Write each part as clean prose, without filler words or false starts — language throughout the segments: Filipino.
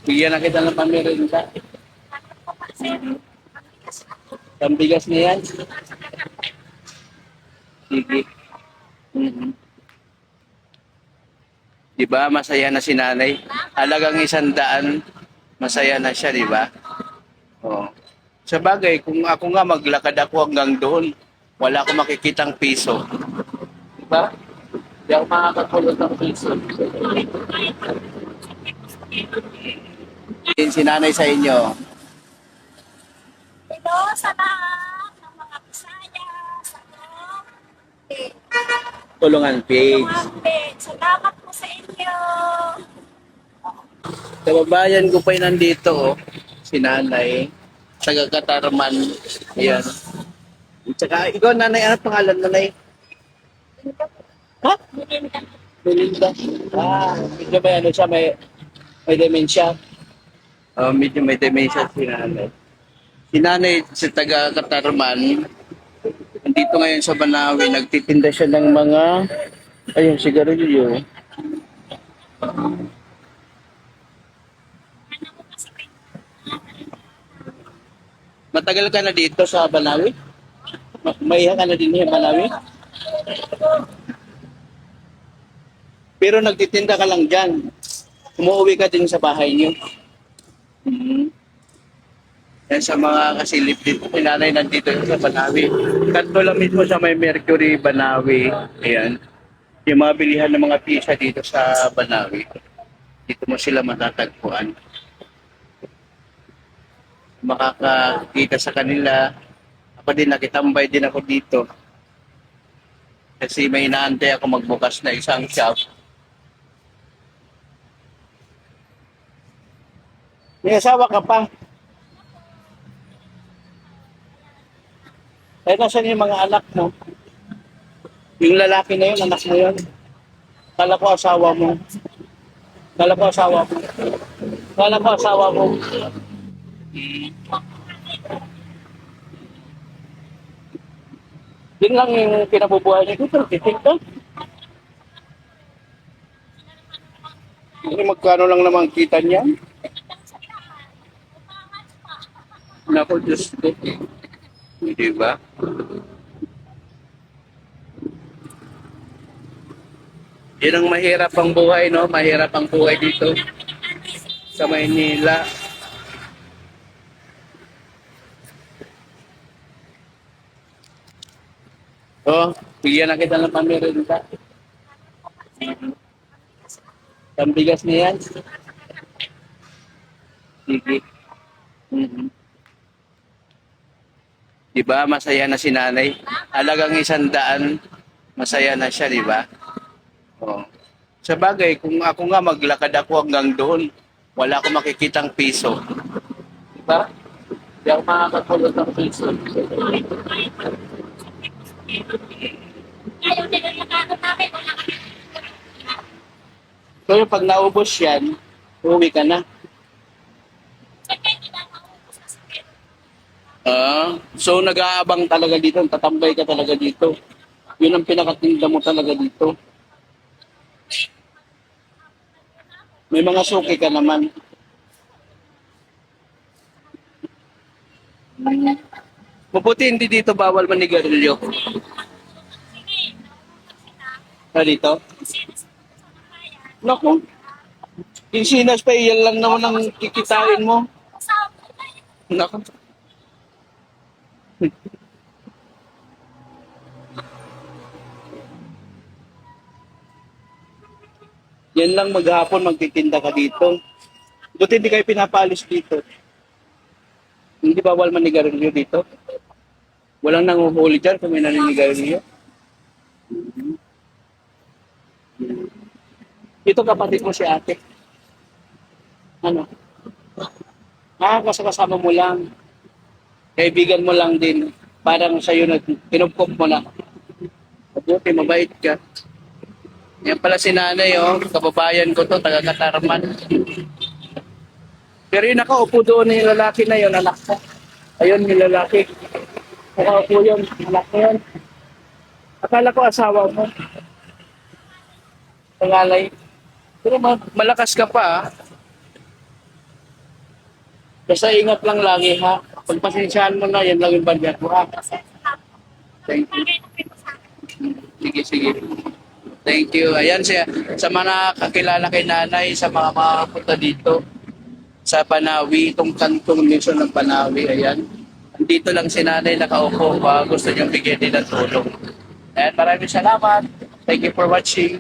Bigyan na kita ng pamirinda. Ang bigas na yan. Sige. Mhm. Di ba, masaya na si nanay? Halagang 100, masaya na siya, di ba? Oo. Sa bagay, kung ako nga maglakad ako hanggang doon, wala akong makikitang piso. Di ba? Di ako makakakulot ng piso. Yun si nanay sa inyo. Hello sa lahat ng mga Bisaya, sa eh, Tulungan page. Lumambe. Salamat po sa inyo. Kababayan ko pa yung nandito, oh. Si nanay. Taga Katarman. Ayan. Tsaka, ikaw nanay, ano pangalan nanay? Ha? Belinda. Ah, medyo may ano siya, may dementia. Medyo may dementia si nanay. Si nanay sa taga Katarman, nandito ngayon sa Banawi, nagtitinda siya ng mga, ayun, sigarilyo. Matagal ka na dito sa Banawi? Maiha ka na din sa Banawi? Pero nagtitinda ka lang dyan. Umuwi ka din sa bahay niyo. Mhm. Yan sa mga kasilip dito, sinanay nandito sa Banawi. Kanto lang mismo sa may Mercury, Banawi. Ayan. Yung mga bilihan ng mga pisa dito sa Banawi. Dito mo sila matatagpuan. Makakakita sa kanila. Ako din, nakitambay din ako dito. Kasi may inaantay ako magbukas na isang shop. May asawa ka pa? Eh, nasan yung mga anak mo? Yung lalaki na yun, anak mo yun. Kala ko asawa mo. Kala ko asawa mo. Kala ko asawa mo. Yun lang yung pinabubuhay niya dito. Titik ka. Magkano lang naman kita niya? Naku, Diyos ko. Hindi ba? Yan ang mahirap ang buhay, no? Mahirap ang buhay dito sa Maynila. Oh, bigyan na kita ng pamirinda. Ang bigas na yan. Sige. Mhm. Di ba, masaya na si nanay? Halagang 100, masaya na siya, di ba? Oh. Sa bagay, kung ako nga maglakad ako hanggang doon, wala akong makikitang piso. Di ba? Di ako makakakulot ng piso. Ayaw nila nakakot namin. Wala kami. So yung pag naubos yan, uwi ka na. Siyempre, hindi na maubos kasi meron. So nag-aabang talaga dito, tatambay ka talaga dito. Yun ang pinakatinda mo talaga dito. May mga suki ka naman. Mabuti hindi dito bawal manigarilyo. Dito? Naku, yung sinas pa iyan lang naman ang kikitain mo. Naku. Yan lang maghapon magtitinda ka dito. Buti hindi kayo pinapalis dito. Hindi bawal manigarilyo dito. Walang nanguhuli dyan kung may naninigarilyo. Dito kapatid mo si ate. Ano? Kasi kasama mo lang. Kaibigan mo lang din. Parang sa'yo na kinupkop mo na. Mabuti, mabait ka. Yan pala si nanay, oh. Kababayan ko to, taga Katarman. Pero yung nakaupo doon yung lalaki na yun, anak ko. Ayun, yung lalaki. Nakaupo yun, anak ko yun. Akala ko asawa mo. Pangalay. Pero malakas ka pa, ah. Basta ingat lang lagi ha. Pagpasensyahan mo na, yan lang yung budget mo ha. Thank you. Sige, sige. Thank you. Ayan siya. Sa mga kakilala kay nanay, sa mga makapunta dito sa Panawi, itong kantong Luzon ng Panawi, ayan. Dito lang si nanay nakaupo pa. Gusto niyong bigyan din ng tulong. Ayan, maraming salamat. Thank you for watching.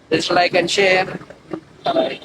Please like and share. Bye.